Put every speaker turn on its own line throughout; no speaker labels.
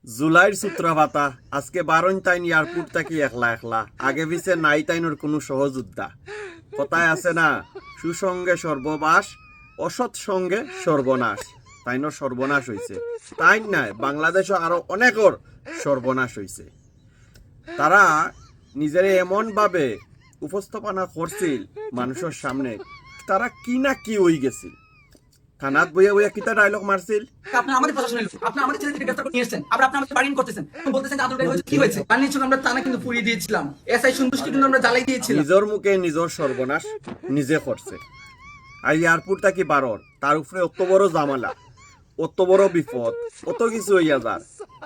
জুলাইর সূত্রপাতা আজকে 12 তাইন এয়ারপোর্ট থেকে একলা একলা আগে পিছে নাই তাইনোর কোনো সহযোদ্ধা কথায় আছে না সুসঙ্গে সর্ববাস অসৎ সঙ্গে সর্বনাশ তাইনোর সর্বনাশ হইছে তাই নাই বাংলাদেশও আরো অনেকর সর্বনাশ হইছে তারা নিজের এমন ভাবে উপস্থাপনা করছিল মানুষের সামনে তারা কি না কি হই গেছিল থানাত বইয়া বইয়া কিতা ডায়লগ মারছিল
আপনি আমাদের প্রশাসনের লোক আপনি আমাদের ছেলে থেকে গ্রেফতার করে নিয়ে এসেছেন আবার আপনি আমাদের বাড়িন করতেছেন বলতেছেন যে আদর হয়েছে কি হয়েছে পানি চুন আমরা টানা কিন্তু পুড়িয়ে দিয়েছিলাম এসআই সন্তুষ্টি কিন্তু আমরা জ্বালাই দিয়েছিলাম
নিজের মুখে নিজের সর্বনাশ নিজে করছে আর এয়ারপোর্ট থাকি বারর তার উপরে অত বড় জামালা অত বড় বিপদ অত কিছু হইয়া যার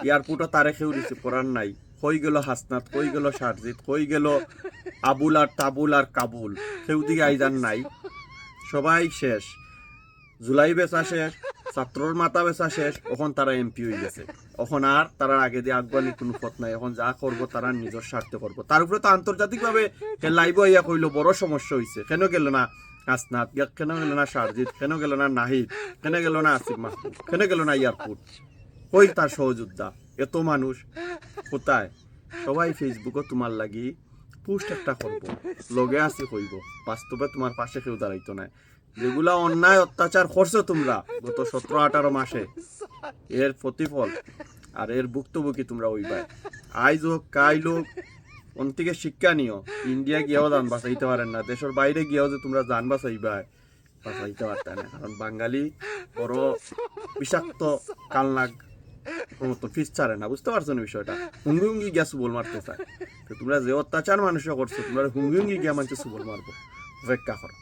এয়ারপোর্টে তারে কেউ রিসিভ করার নাই হয়ে গেল হাসনাত হয়ে গেল শারজিৎ হয়ে গেল আবুল আর তাবুল আর কাবুল কেউ দিকে আইজান নাই সবাই শেষ জুলাই বেচা শেষ ছাত্রর মাথা বেচা শেষ এখন তারা এমপি হয়ে গেছে এখন আর তারা আগে দিয়ে আগুয়ানির কোনো পথ নাই এখন যা করবো তারা নিজের স্বার্থে করবো তার উপরে তো আন্তর্জাতিকভাবে লাইভ হইয়া কইল বড় সমস্যা হয়েছে কেন গেল না আসনাত কেন গেল না শারজিৎ কেন গেল না নাহিদ কেন গেল না আসিফ মাহমুদ কেন গেল না এয়ারপোর্ট কই তার সহযোদ্ধা এত মানুষ কোথায় সবাই ফেসবুকে তোমার লাগি পোস্ট একটা করবো লগে আসি কইব বাস্তবে তোমার পাশে কেউ দাঁড়াইতো না যেগুলা অন্যায় অত্যাচার করছো তোমরা গত 17-18 মাসে এর প্রতিফল আর এর ভুক্তভোগী তোমরা ওইবাই আইজ হোক কাইল হোক ওন থেকে শিক্ষা নিও ইন্ডিয়া গিয়েও যান বাঁচাইতে পারেন না দেশের বাইরে গিয়েও যে তোমরা যান বাঁচাইবাই বাঁচাইতে পারতে না কারণ বাঙালি বড় বিষাক্ত কালনাগ মতো ফিস ছাড়ে না বুঝতে পারছো না বিষয়টা হুঙ্গি হুঙ্গি গিয়া সুবল মারতে চায় তো তোমরা যে অত্যাচার মানুষরা করছো তোমরা হুঙ্গি হুঙ্গি গিয়া মানুষ সুবল মারবো অপেক্ষা করো।